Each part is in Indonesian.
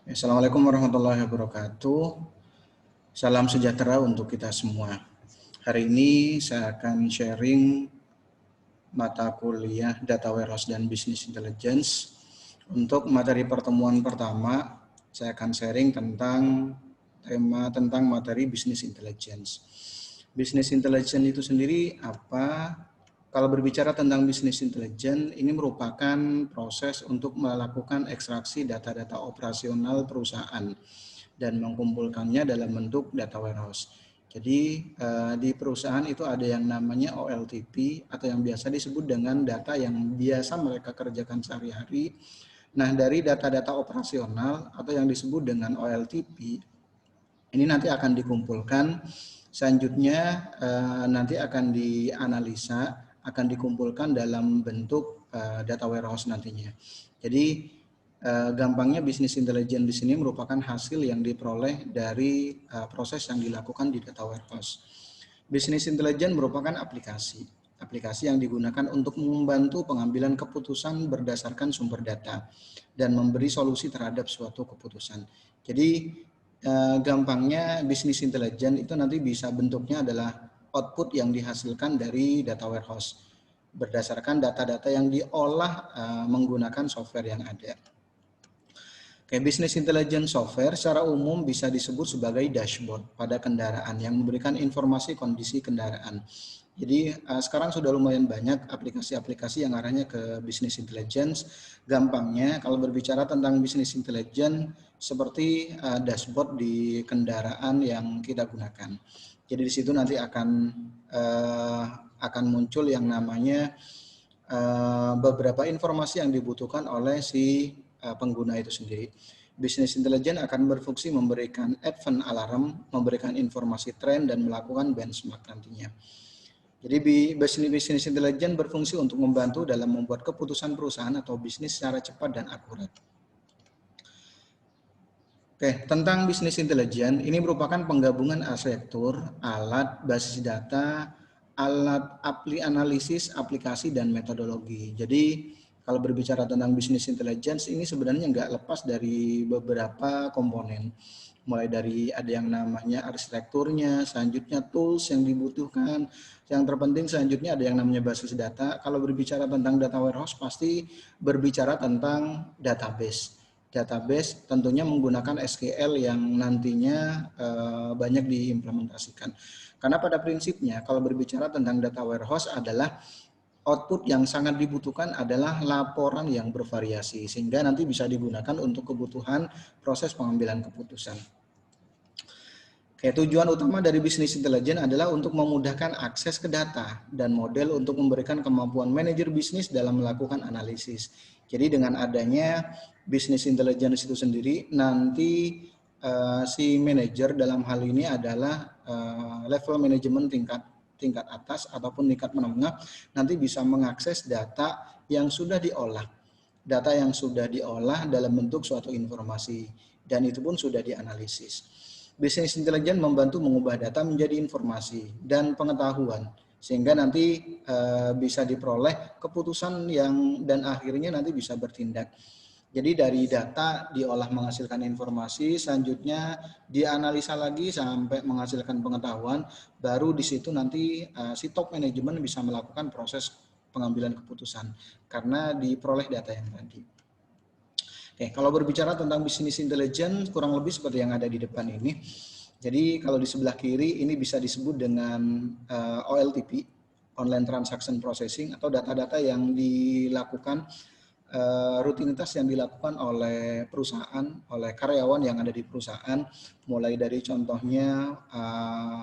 Assalamualaikum warahmatullahi wabarakatuh. Salam sejahtera untuk kita semua. Hari ini saya akan sharing mata kuliah Data Warehouse dan Business Intelligence. Untuk materi pertemuan pertama, saya akan sharing tentang materi Business Intelligence. Business Intelligence itu sendiri apa? Kalau berbicara tentang Business Intelligence, ini merupakan proses untuk melakukan ekstraksi data-data operasional perusahaan dan mengumpulkannya dalam bentuk data warehouse. Jadi di perusahaan itu ada yang namanya OLTP atau yang biasa disebut dengan data yang biasa mereka kerjakan sehari-hari. Nah, dari data-data operasional atau yang disebut dengan OLTP ini nanti akan dikumpulkan, selanjutnya nanti akan dianalisa, akan dikumpulkan dalam bentuk data warehouse nantinya. Jadi gampangnya bisnis intelligence di sini merupakan hasil yang diperoleh dari proses yang dilakukan di data warehouse. Bisnis intelligence merupakan aplikasi yang digunakan untuk membantu pengambilan keputusan berdasarkan sumber data dan memberi solusi terhadap suatu keputusan. Jadi gampangnya bisnis intelligence itu nanti bisa bentuknya adalah output yang dihasilkan dari data warehouse berdasarkan data-data yang diolah menggunakan software yang ada. Oke, business intelligence software secara umum bisa disebut sebagai dashboard pada kendaraan yang memberikan informasi kondisi kendaraan. Jadi sekarang sudah lumayan banyak aplikasi-aplikasi yang arahnya ke business intelligence. Gampangnya kalau berbicara tentang business intelligence seperti dashboard di kendaraan yang kita gunakan. Jadi di situ nanti akan muncul yang namanya beberapa informasi yang dibutuhkan oleh si pengguna itu sendiri. Business intelligence akan berfungsi memberikan advance alarm, memberikan informasi tren dan melakukan benchmark nantinya. Jadi business intelligence berfungsi untuk membantu dalam membuat keputusan perusahaan atau bisnis secara cepat dan akurat. Oke, tentang business intelligence, ini merupakan penggabungan arsitektur, alat, basis data, alat analisis, aplikasi, dan metodologi. Jadi, kalau berbicara tentang business intelligence, ini sebenarnya nggak lepas dari beberapa komponen. Mulai dari ada yang namanya arsitekturnya, selanjutnya tools yang dibutuhkan, yang terpenting selanjutnya ada yang namanya basis data. Kalau berbicara tentang data warehouse pasti berbicara tentang database. Database tentunya menggunakan SQL yang nantinya banyak diimplementasikan. Karena pada prinsipnya kalau berbicara tentang data warehouse adalah output yang sangat dibutuhkan adalah laporan yang bervariasi sehingga nanti bisa digunakan untuk kebutuhan proses pengambilan keputusan. Oke, tujuan utama dari bisnis intelligence adalah untuk memudahkan akses ke data dan model untuk memberikan kemampuan manajer bisnis dalam melakukan analisis. Jadi dengan adanya bisnis intelligence itu sendiri nanti si manajer dalam hal ini adalah level manajemen tingkat atas ataupun tingkat menengah nanti bisa mengakses data yang sudah diolah. Data yang sudah diolah dalam bentuk suatu informasi dan itu pun sudah dianalisis. Business intelligence membantu mengubah data menjadi informasi dan pengetahuan sehingga nanti bisa diperoleh keputusan yang dan akhirnya nanti bisa bertindak. Jadi dari data diolah menghasilkan informasi, selanjutnya dianalisa lagi sampai menghasilkan pengetahuan, baru di situ nanti si top manajemen bisa melakukan proses pengambilan keputusan karena diperoleh data yang tadi. Oke, kalau berbicara tentang business intelligence kurang lebih seperti yang ada di depan ini. Jadi kalau di sebelah kiri ini bisa disebut dengan OLTP, Online Transaction Processing, atau data-data yang dilakukan rutinitas yang dilakukan oleh perusahaan, oleh karyawan yang ada di perusahaan, mulai dari contohnya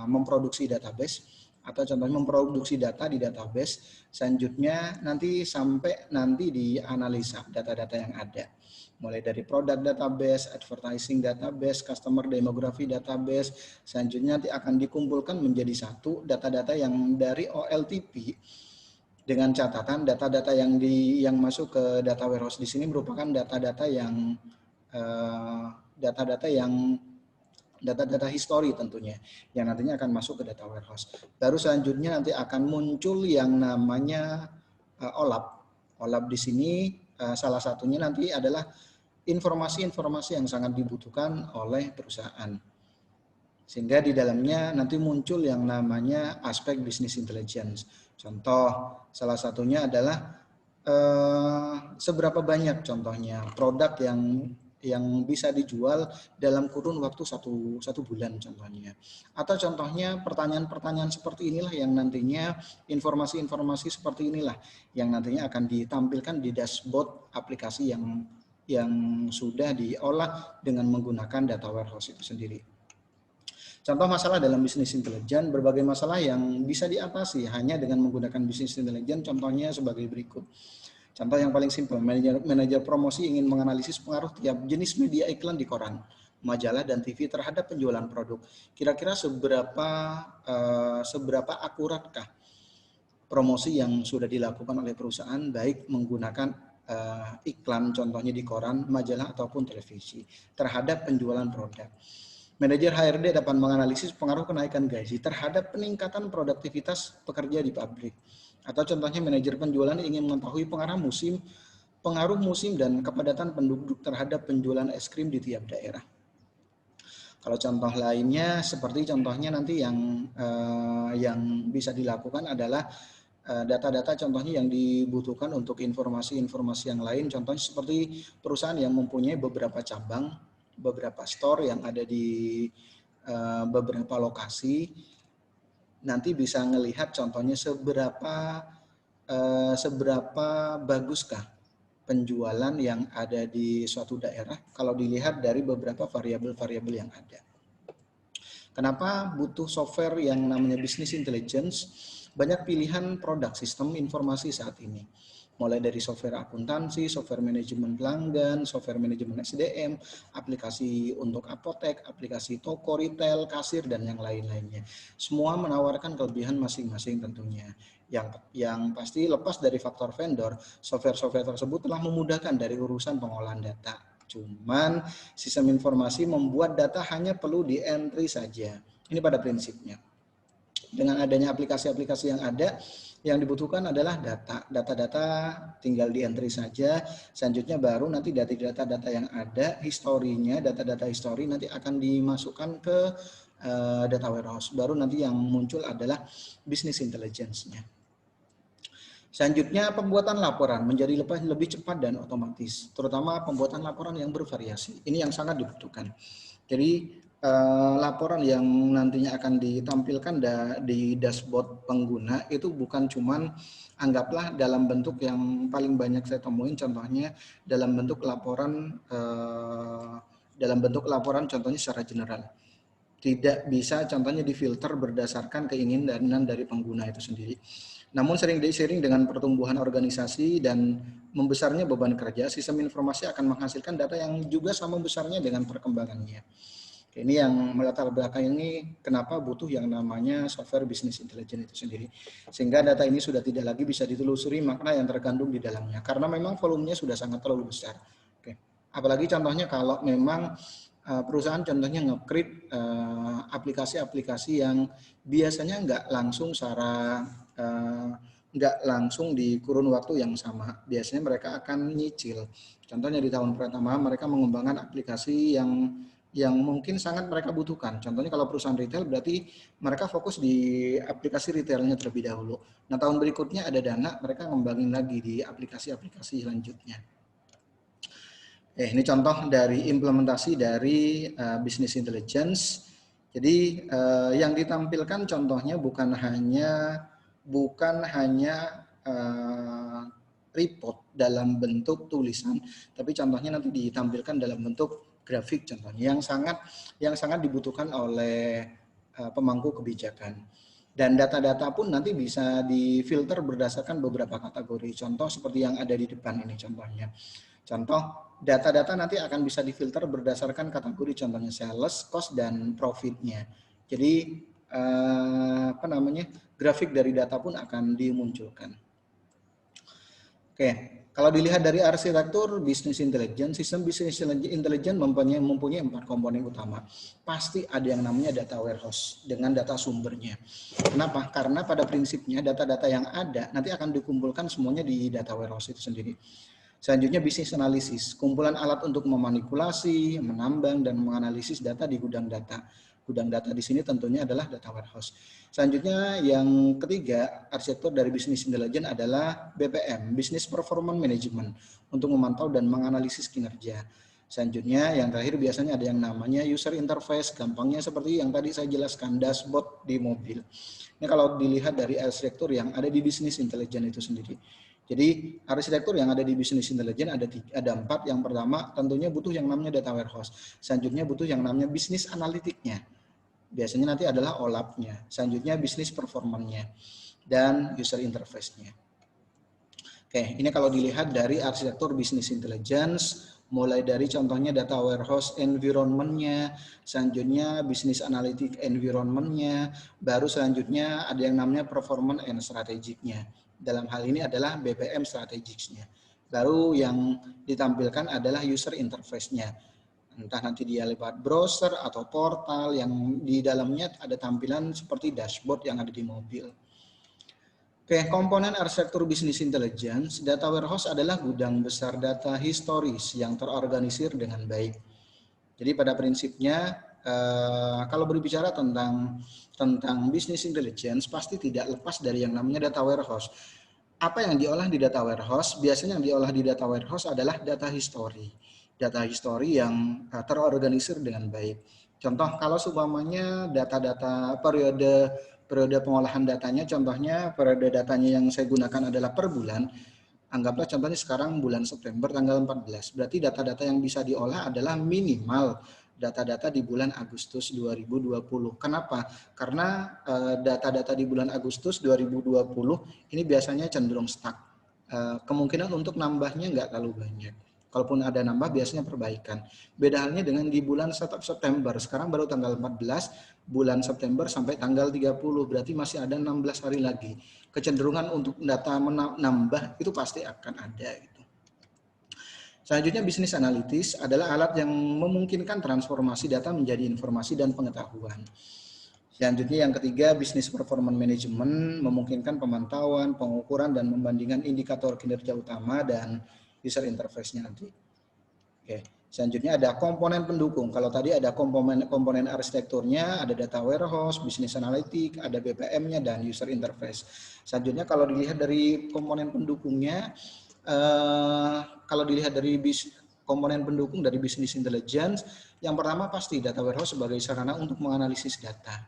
memproduksi database atau contohnya memproduksi data di database, selanjutnya nanti sampai nanti dianalisa data-data yang ada. Mulai dari product database, advertising database, customer demography database, selanjutnya nanti akan dikumpulkan menjadi satu data-data yang dari OLTP. Dengan catatan data-data yang masuk ke data warehouse di sini merupakan data-data histori tentunya yang nantinya akan masuk ke data warehouse. Baru selanjutnya nanti akan muncul yang namanya OLAP. OLAP di sini salah satunya nanti adalah informasi-informasi yang sangat dibutuhkan oleh perusahaan. Sehingga di dalamnya nanti muncul yang namanya aspek business intelligence. Contoh salah satunya adalah seberapa banyak contohnya produk yang bisa dijual dalam kurun waktu satu bulan contohnya. Atau contohnya pertanyaan-pertanyaan seperti inilah yang nantinya informasi-informasi seperti inilah yang nantinya akan ditampilkan di dashboard aplikasi yang sudah diolah dengan menggunakan data warehouse itu sendiri. Contoh masalah dalam bisnis intelijen, berbagai masalah yang bisa diatasi hanya dengan menggunakan bisnis intelijen, contohnya sebagai berikut. Contoh yang paling simpel, manajer promosi ingin menganalisis pengaruh tiap jenis media iklan di koran, majalah, dan TV terhadap penjualan produk. Kira-kira seberapa akuratkah promosi yang sudah dilakukan oleh perusahaan, baik menggunakan iklan contohnya di koran, majalah, ataupun televisi terhadap penjualan produk. Manajer HRD dapat menganalisis pengaruh kenaikan gaji terhadap peningkatan produktivitas pekerja di pabrik. Atau contohnya manajer penjualan ingin mengetahui pengaruh musim dan kepadatan penduduk terhadap penjualan es krim di tiap daerah. Kalau contoh lainnya seperti contohnya nanti yang bisa dilakukan adalah data-data contohnya yang dibutuhkan untuk informasi-informasi yang lain. Contohnya seperti perusahaan yang mempunyai beberapa cabang, beberapa store yang ada di beberapa lokasi, nanti bisa melihat contohnya seberapa baguskah penjualan yang ada di suatu daerah kalau dilihat dari beberapa variabel-variabel yang ada. Kenapa butuh software yang namanya business intelligence? Banyak pilihan produk sistem informasi saat ini. Mulai dari software akuntansi, software manajemen pelanggan, software manajemen SDM, aplikasi untuk apotek, aplikasi toko retail, kasir, dan yang lain-lainnya. Semua menawarkan kelebihan masing-masing tentunya. Yang pasti lepas dari faktor vendor, software-software tersebut telah memudahkan dari urusan pengolahan data. Cuman sistem informasi membuat data hanya perlu di entry saja. Ini pada prinsipnya. Dengan adanya aplikasi-aplikasi yang ada, yang dibutuhkan adalah data-data tinggal di entry saja. Selanjutnya baru nanti data-data yang ada, historinya, data-data histori nanti akan dimasukkan ke data warehouse. Baru nanti yang muncul adalah business intelligence-nya. Selanjutnya pembuatan laporan menjadi lebih cepat dan otomatis, terutama pembuatan laporan yang bervariasi. Ini yang sangat dibutuhkan. Jadi laporan yang nantinya akan ditampilkan di dashboard pengguna itu bukan cuman anggaplah dalam bentuk yang paling banyak saya temuin, contohnya dalam bentuk laporan contohnya secara general. Tidak bisa contohnya difilter berdasarkan keinginan dari pengguna itu sendiri. Namun seiring dengan pertumbuhan organisasi dan membesarnya beban kerja, sistem informasi akan menghasilkan data yang juga sama besarnya dengan perkembangannya. Ini yang melatar belakang ini kenapa butuh yang namanya software business intelligence itu sendiri. Sehingga data ini sudah tidak lagi bisa ditelusuri makna yang terkandung di dalamnya. Karena memang volumenya sudah sangat terlalu besar. Oke. Apalagi contohnya kalau memang perusahaan contohnya nge-create aplikasi-aplikasi yang biasanya nggak langsung di kurun waktu yang sama. Biasanya mereka akan nyicil. Contohnya di tahun pertama mereka mengembangkan aplikasi yang mungkin sangat mereka butuhkan. Contohnya kalau perusahaan retail berarti mereka fokus di aplikasi retailnya terlebih dahulu. Nah tahun berikutnya ada dana, mereka ngembangin lagi di aplikasi-aplikasi selanjutnya. Ini contoh dari implementasi dari business intelligence. Jadi yang ditampilkan contohnya bukan hanya report dalam bentuk tulisan, tapi contohnya nanti ditampilkan dalam bentuk grafik contohnya yang sangat dibutuhkan oleh pemangku kebijakan. Dan data-data pun nanti bisa difilter berdasarkan beberapa kategori. Contoh seperti yang ada di depan ini contohnya. Contoh data-data nanti akan bisa difilter berdasarkan kategori contohnya sales, cost, dan profitnya. Jadi grafik dari data pun akan dimunculkan. Oke, kalau dilihat dari arsitektur business intelligence, sistem business intelligence mempunyai 4 komponen utama. Pasti ada yang namanya data warehouse dengan data sumbernya. Kenapa? Karena pada prinsipnya data-data yang ada nanti akan dikumpulkan semuanya di data warehouse itu sendiri. Selanjutnya bisnis analisis, kumpulan alat untuk memanipulasi, menambang, dan menganalisis data di gudang data. Gudang data di sini tentunya adalah data warehouse. Selanjutnya yang ketiga, arsitektur dari bisnis intelijen adalah BPM, Business Performance Management, untuk memantau dan menganalisis kinerja. Selanjutnya yang terakhir biasanya ada yang namanya user interface, gampangnya seperti yang tadi saya jelaskan, dashboard di mobil. Ini kalau dilihat dari arsitektur yang ada di bisnis intelijen itu sendiri. Jadi arsitektur yang ada di bisnis intelijen ada 4. Yang pertama tentunya butuh yang namanya data warehouse. Selanjutnya butuh yang namanya bisnis analitiknya. Biasanya nanti adalah OLAP-nya. Selanjutnya bisnis performance-nya dan user interface-nya. Oke, ini kalau dilihat dari arsitektur bisnis intelligence, mulai dari contohnya data warehouse environment-nya, selanjutnya bisnis analytic environment-nya, baru selanjutnya ada yang namanya performance and strategic-nya. Dalam hal ini adalah BPM strategics-nya. Baru yang ditampilkan adalah user interface-nya. Entah nanti dia lewat browser atau portal yang di dalamnya ada tampilan seperti dashboard yang ada di mobil. Oke, komponen arsitektur bisnis intelligence, data warehouse adalah gudang besar data historis yang terorganisir dengan baik. Jadi pada prinsipnya kalau berbicara tentang bisnis intelligence pasti tidak lepas dari yang namanya data warehouse. Apa yang diolah di data warehouse? Biasanya yang diolah di data warehouse adalah data history. Data history yang terorganisir dengan baik. Contoh kalau seumpamanya data-data periode pengolahan datanya, contohnya periode datanya yang saya gunakan adalah per bulan. Anggaplah contohnya sekarang bulan September tanggal 14. Berarti data-data yang bisa diolah adalah minimal data-data di bulan Agustus 2020. Kenapa? Karena data-data di bulan Agustus 2020 ini biasanya cenderung stuck. Kemungkinan untuk nambahnya nggak terlalu banyak. Kalaupun ada nambah biasanya perbaikan. Beda halnya dengan di bulan September. Sekarang baru tanggal 14 bulan September sampai tanggal 30. Berarti masih ada 16 hari lagi. Kecenderungan untuk data menambah itu pasti akan ada. Selanjutnya bisnis analitis adalah alat yang memungkinkan transformasi data menjadi informasi dan pengetahuan. Selanjutnya yang ketiga, bisnis performance management memungkinkan pemantauan, pengukuran, dan membandingkan indikator kinerja utama dan user interface-nya nanti. Oke, selanjutnya ada komponen pendukung. Kalau tadi ada komponen arsitekturnya, ada data warehouse, bisnis analitik, ada BPM-nya, dan user interface. Selanjutnya kalau dilihat dari komponen pendukungnya, kalau dilihat dari komponen pendukung dari bisnis intelligence, yang pertama pasti data warehouse sebagai sarana untuk menganalisis data.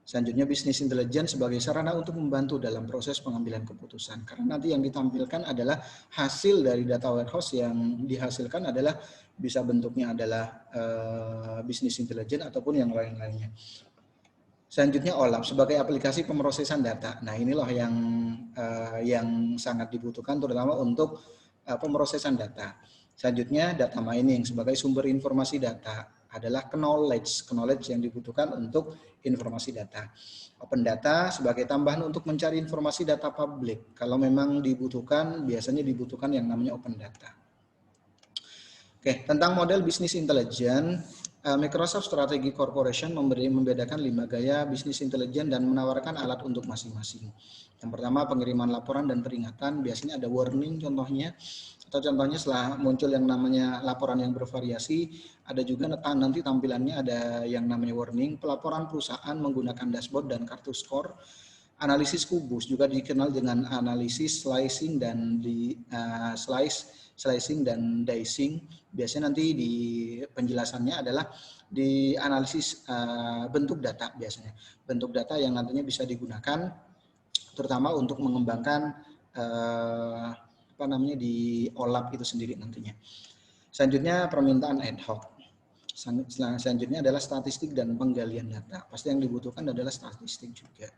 Selanjutnya bisnis intelligence sebagai sarana untuk membantu dalam proses pengambilan keputusan. Karena nanti yang ditampilkan adalah hasil dari data warehouse yang dihasilkan adalah bisa bentuknya adalah bisnis intelligence ataupun yang lain-lainnya. Selanjutnya OLAP sebagai aplikasi pemrosesan data. Nah inilah yang sangat dibutuhkan terutama untuk pemrosesan data. Selanjutnya data mining sebagai sumber informasi data adalah knowledge yang dibutuhkan untuk informasi data. Open data sebagai tambahan untuk mencari informasi data publik. Kalau memang dibutuhkan, biasanya dibutuhkan yang namanya open data. Oke, tentang model bisnis intelijen, Microsoft Strategy Corporation membedakan 5 gaya bisnis intelijen dan menawarkan alat untuk masing-masing. Yang pertama pengiriman laporan dan peringatan, biasanya ada warning contohnya, atau contohnya setelah muncul yang namanya laporan yang bervariasi, ada juga nanti tampilannya ada yang namanya warning, pelaporan perusahaan menggunakan dashboard dan kartu skor, analisis kubus juga dikenal dengan analisis slicing dan slicing dan dicing. Biasanya nanti di penjelasannya adalah di analisis bentuk data biasanya. Bentuk data yang nantinya bisa digunakan terutama untuk mengembangkan di OLAP itu sendiri nantinya. Selanjutnya permintaan ad hoc. Selanjutnya adalah statistik dan penggalian data. Pasti yang dibutuhkan adalah statistik juga.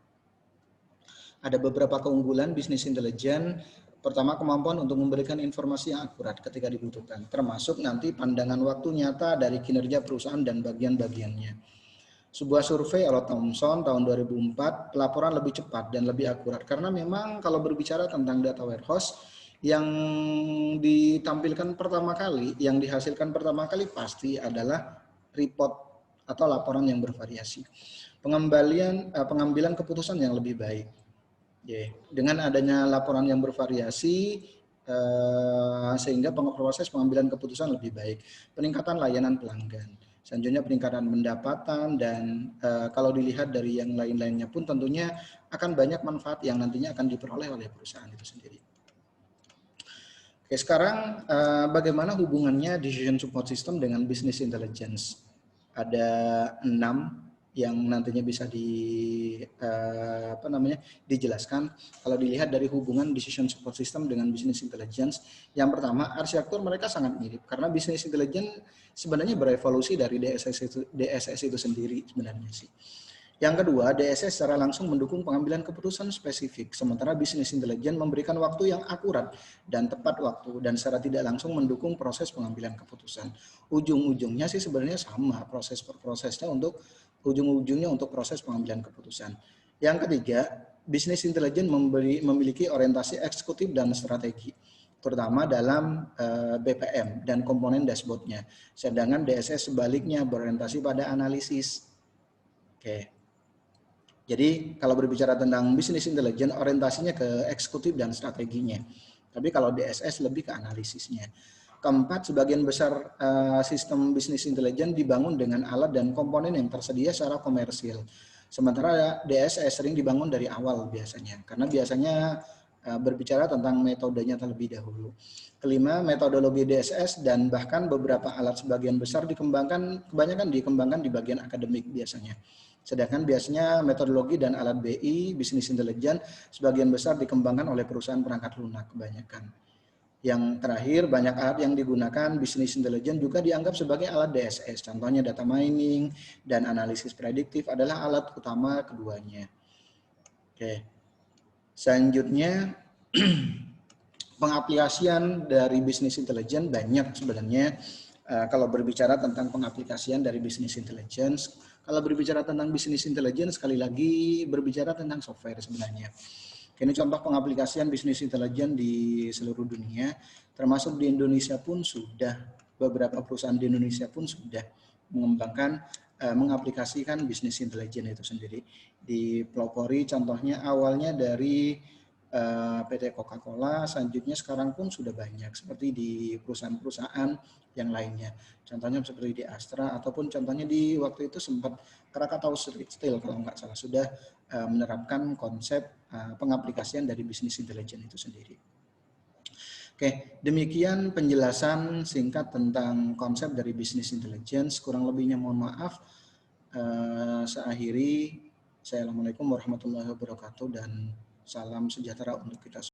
Ada beberapa keunggulan bisnis intelijen. Pertama, kemampuan untuk memberikan informasi yang akurat ketika dibutuhkan, termasuk nanti pandangan waktu nyata dari kinerja perusahaan dan bagian-bagiannya. Sebuah survei oleh Thomson tahun 2004, pelaporan lebih cepat dan lebih akurat. Karena memang kalau berbicara tentang data warehouse, yang ditampilkan pertama kali, yang dihasilkan pertama kali pasti adalah report atau laporan yang bervariasi. Pengambilan keputusan yang lebih baik. Dengan adanya laporan yang bervariasi, sehingga proses pengambilan keputusan lebih baik, peningkatan layanan pelanggan, selanjutnya peningkatan pendapatan, dan kalau dilihat dari yang lain-lainnya pun tentunya akan banyak manfaat yang nantinya akan diperoleh oleh perusahaan itu sendiri. Oke, sekarang bagaimana hubungannya decision support system dengan business intelligence? Ada 6 yang nantinya bisa dijelaskan. Kalau dilihat dari hubungan decision support system dengan business intelligence, yang pertama, arsitektur mereka sangat mirip karena business intelligence sebenarnya berevolusi dari DSS itu sendiri sebenarnya sih. Yang kedua, DSS secara langsung mendukung pengambilan keputusan spesifik, sementara bisnis intelijen memberikan waktu yang akurat dan tepat waktu, dan secara tidak langsung mendukung proses pengambilan keputusan. Ujung-ujungnya sih sebenarnya sama, proses per prosesnya untuk ujung-ujungnya untuk proses pengambilan keputusan. Yang ketiga, bisnis intelijen memiliki orientasi eksekutif dan strategi, terutama dalam BPM dan komponen dashboardnya. Sedangkan DSS sebaliknya berorientasi pada analisis. Oke. Jadi kalau berbicara tentang bisnis intelijen, orientasinya ke eksekutif dan strateginya. Tapi kalau DSS lebih ke analisisnya. Keempat, sebagian besar sistem bisnis intelijen dibangun dengan alat dan komponen yang tersedia secara komersil. Sementara DSS sering dibangun dari awal biasanya, karena biasanya berbicara tentang metodenya terlebih dahulu. Kelima, metodologi DSS dan bahkan beberapa alat sebagian besar kebanyakan dikembangkan di bagian akademik biasanya. Sedangkan biasanya metodologi dan alat BI, bisnis intelijen, sebagian besar dikembangkan oleh perusahaan perangkat lunak kebanyakan. Yang terakhir, banyak alat yang digunakan bisnis intelijen juga dianggap sebagai alat DSS. Contohnya data mining dan analisis prediktif adalah alat utama keduanya. Oke. Selanjutnya, pengaplikasian dari bisnis intelijen banyak sebenarnya. Kalau berbicara tentang pengaplikasian dari bisnis intelligence, kalau berbicara tentang bisnis intelligence, sekali lagi berbicara tentang software sebenarnya. Ini contoh pengaplikasian bisnis intelligence di seluruh dunia, termasuk di Indonesia pun sudah, beberapa perusahaan di Indonesia pun sudah mengembangkan, mengaplikasikan bisnis intelligence itu sendiri. Dipelopori contohnya awalnya dari PT Coca-Cola, selanjutnya sekarang pun sudah banyak seperti di perusahaan-perusahaan yang lainnya. Contohnya seperti di Astra, ataupun contohnya di waktu itu sempat Krakatau Steel kalau nggak salah sudah menerapkan konsep pengaplikasian dari bisnis intelijen itu sendiri. Oke, demikian penjelasan singkat tentang konsep dari bisnis intelligence. Kurang lebihnya mohon maaf. Saya akhiri. Assalamualaikum warahmatullahi wabarakatuh dan salam sejahtera untuk kita semua.